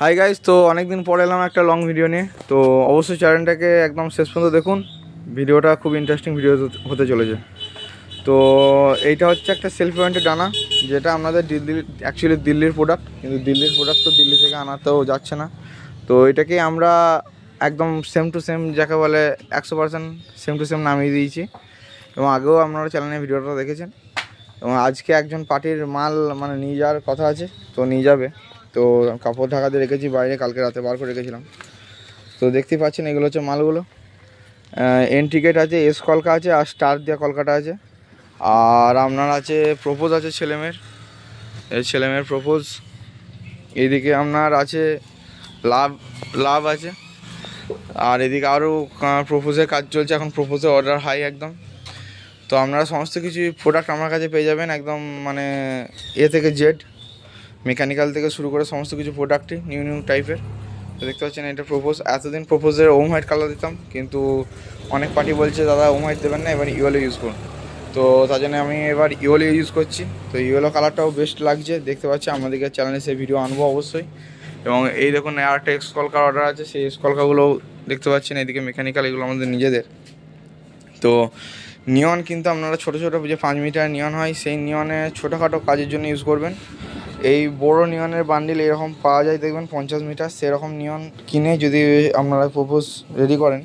Hi guys, তো অনেক দিন পর এলাম একটা লং ভিডিও নিয়ে। তো অবশ্যই চ্যানেলটাকে একদম শেষ পর্যন্ত দেখুন, ভিডিওটা খুব ইন্টারেস্টিং ভিডিও হতে চলেছে। তো এইটা হচ্ছে একটা সেলফ ওয়ারেন্টি ডানা, যেটা আমাদের দিল্লির প্রোডাক্ট, কিন্তু দিল্লির প্রোডাক্ট তো দিল্লি থেকে আনাতেও যাচ্ছে না। তো এটাকে আমরা একদম সেম টু সেম, যাকে বলে 100% সেম টু সেম নামিয়ে দিয়েছি। এবং আগেও আপনারা চ্যানেলে ভিডিওটা দেখেছেন। এবং আজকে একজন পার্টির মাল মানে নিয়ে যাওয়ার কথা আছে, তো নিয়ে যাবে। তো কাপড় ঢাকা দিয়ে রেখেছি বাইরে, কালকে রাতে বার করে রেখেছিলাম। তো দেখতেই পাচ্ছেন এগুলো হচ্ছে মালগুলো। এন্ট্রিগেট আছে, এস কলকা আছে, আর স্টার দেওয়া কলকাটা আছে। আর আপনার আছে প্রপোজ আছে ছেলেমেয়ের, এই ছেলেমেয়ের প্রপোজ। এইদিকে আপনার আছে লাভ আছে। আর এদিকে আরও প্রপোজের কাজ চলছে এখন, প্রপোজের অর্ডার হাই একদম। তো আপনারা সমস্ত কিছু প্রোডাক্ট আমার কাছে পেয়ে যাবেন একদম, মানে এ থেকে জেড, মেকানিক্যাল থেকে শুরু করে সমস্ত কিছু প্রোডাক্টই নিউ টাইপের। তো দেখতে পাচ্ছেন এটা প্রপোজ। এতদিন প্রপোজের ওম হোয়াইট কালার দিতাম, কিন্তু অনেক পার্টি বলছে দাদা ওম হোয়াইট দেবেন না, এবার ইয়েলো ইউজ করুন। তো তার জন্য আমি এবার ইয়েলো ইউজ করছি। তো ইয়েলো কালারটাও বেস্ট লাগছে, দেখতে পাচ্ছি। আমাদেরকে চ্যানেলে সেই ভিডিও আনবো অবশ্যই। এবং এই দেখুন আর একটা এক্স কলকার অর্ডার আছে, সেই এক্স কলকাগুলোও দেখতে পাচ্ছেন। এদিকে মেকানিক্যাল, এগুলো আমাদের নিজেদের। তো নিয়ন কিন্তু আপনারা ছোটো ছোটো যে 5 মিটার নিয়ন হয়, সেই নিয়নে ছোটোখাটো কাজের জন্য ইউজ করবেন। এই বড় নিয়নের বান্ডিল এরকম পাওয়া যায় দেখবেন 50 মিটার, সেরকম নিয়ন কিনে যদি আপনারা প্রপোজ রেডি করেন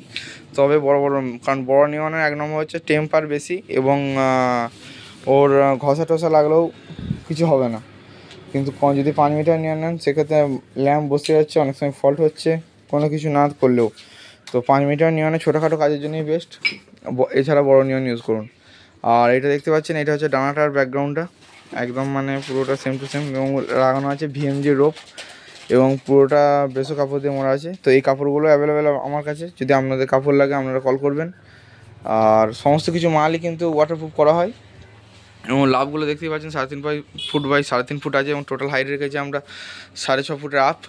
তবে বড়, কারণ বড় নিয়নের এক নম্বর হচ্ছে টেম্পার বেশি, এবং ওর ঘষা টসা লাগলেও কিছু হবে না। কিন্তু যদি 5 মিটার নিয়ন নেন, সেক্ষেত্রে ল্যাম্প বসে যাচ্ছে, অনেক সময় ফল্ট হচ্ছে কোনো কিছু না করলেও। তো 5 মিটার নিয়নে ছোটোখাটো কাজের জন্যই বেস্ট, এছাড়া বড় নিয়ন ইউজ করুন। আর এটা দেখতে পাচ্ছেন, এটা হচ্ছে ডানাটার ব্যাকগ্রাউন্ডটা একদম মানে পুরোটা সেম টু সেম, এবং লাগানো আছে ভিএমজি রোপ, এবং পুরোটা বেসো কাপড় দিয়ে মোড়া আছে। তো এই কাপড়গুলো অ্যাভেলেবেল আমার কাছে, যদি আপনাদের কাপড় লাগে আপনারা কল করবেন। আর সমস্ত কিছু মালই কিন্তু ওয়াটারপ্রুফ করা হয়। এবং লাভগুলো দেখতেই পাচ্ছেন 3.5 ফুট বাই 3.5 ফুট আছে, এবং টোটাল হাইট রেখেছি আমরা 6.5 ফুটের আপ।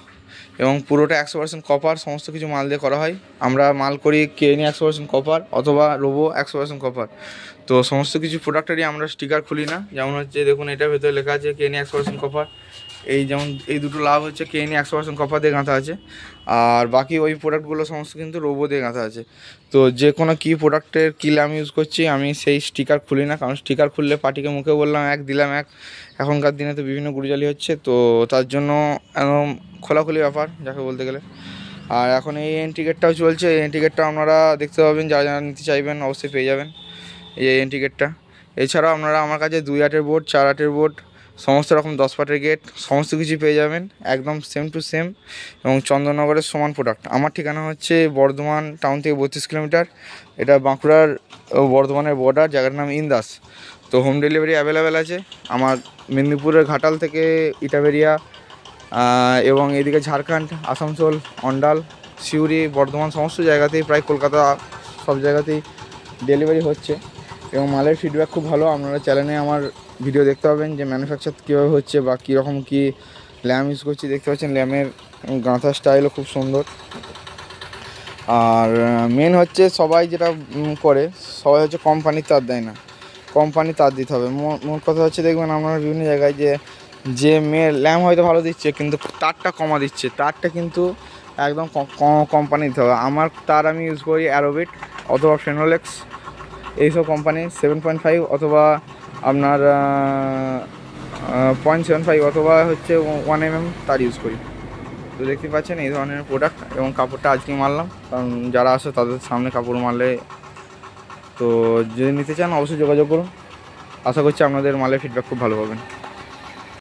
এবং পুরোটা 100% কপার, সমস্ত কিছু মাল দিয়ে করা হয়। আমরা মাল করি কেএনই 100% কপার, অথবা রোবো 100% কপার। তো সমস্ত কিছু প্রোডাক্টেরই আমরা স্টিকার খুলি না। যেমন হচ্ছে দেখুন, এটার ভেতরে লেখা আছে কেএনই 100% কপার। এই যেমন এই দুটো লাভ হচ্ছে কেএনই 100% কপার দিয়ে গাঁথা আছে। আর বাকি ওই প্রোডাক্টগুলো সমস্ত কিন্তু রোবো দিয়ে গাঁথা আছে। তো যে কোনো কী প্রোডাক্টের কী ল্যাম্প ইউজ করছি আমি সেই স্টিকার খুলি না, কারণ স্টিকার খুললে পার্টিকে মুখে বললাম এক দিলাম এক, এখনকার দিনে তো বিভিন্ন গুড়িজালি হচ্ছে। তো তার জন্য একদম খোলাখুলি ব্যাপার যাকে বলতে গেলে। আর এখন এই এন্ট্রিগেটটাও চলছে, এই এন্ট্রিগেটটা আপনারা দেখতে পাবেন, যারা নিতে চাইবেন অবশ্যই পেয়ে যাবেন এই এন্ট্রিগেটটা। এছাড়াও আপনারা আমার কাছে 2 আটের বোর্ড, 4 আটের বোর্ড, সমস্ত রকম 10 পাটের গেট, সমস্ত কিছু পেয়ে যাবেন একদম সেম টু সেম, এবং চন্দননগরের সমান প্রোডাক্ট। আমার ঠিকানা হচ্ছে বর্ধমান টাউন থেকে 32 কিলোমিটার, এটা বাঁকুড়ার ও বর্ধমানের বর্ডার, জায়গার নাম ইন্দাস। তো হোম ডেলিভারি অ্যাভেলেবেল আছে আমার মেদিনীপুরের ঘাটাল থেকে ইটাবেরিয়া, এবং এদিকে ঝাড়খণ্ড, আসানসোল, অন্ডাল, সিউড়ি, বর্ধমান, সমস্ত জায়গাতেই, প্রায় কলকাতা সব জায়গাতেই ডেলিভারি হচ্ছে। এবং মালের ফিডব্যাক খুব ভালো। আপনারা চ্যানেলে আমার ভিডিও দেখতে পাবেন যে ম্যানুফ্যাকচার কীভাবে হচ্ছে বা কীরকম কী ল্যাম্প ইউজ করছি। দেখতে পাচ্ছেন ল্যাম্পের গাঁথার স্টাইলও খুব সুন্দর। আর মেন হচ্ছে সবাই যেটা করে, সবাই হচ্ছে কোম্পানির তার দেয় না, কোম্পানির তার দিতে হবে। মোট কথা হচ্ছে দেখবেন আপনারা বিভিন্ন জায়গায় যে ল্যাম্প হয়তো ভালো দিচ্ছে, কিন্তু তারটা কমা দিচ্ছে, তারটা কিন্তু একদম কোম্পানি দিতে হবে। আমার তার আমি ইউজ করি অ্যারোবিট অথবা ফেনোলেক্স, এইসব কোম্পানি 7.5 অথবা আপনার 0.75 অথবা হচ্ছে 1 mm তার ইউজ করি। তো দেখতে পাচ্ছেন এই ধরনের প্রোডাক্ট। এবং কাপড়টা আজকে মারলাম, কারণ যারা আসে তাদের সামনে কাপড় মারলে। তো যদি নিতে চান অবশ্যই যোগাযোগ করুন, আশা করছি আপনাদের মালের ফিডব্যাক খুব ভালো পাবেন।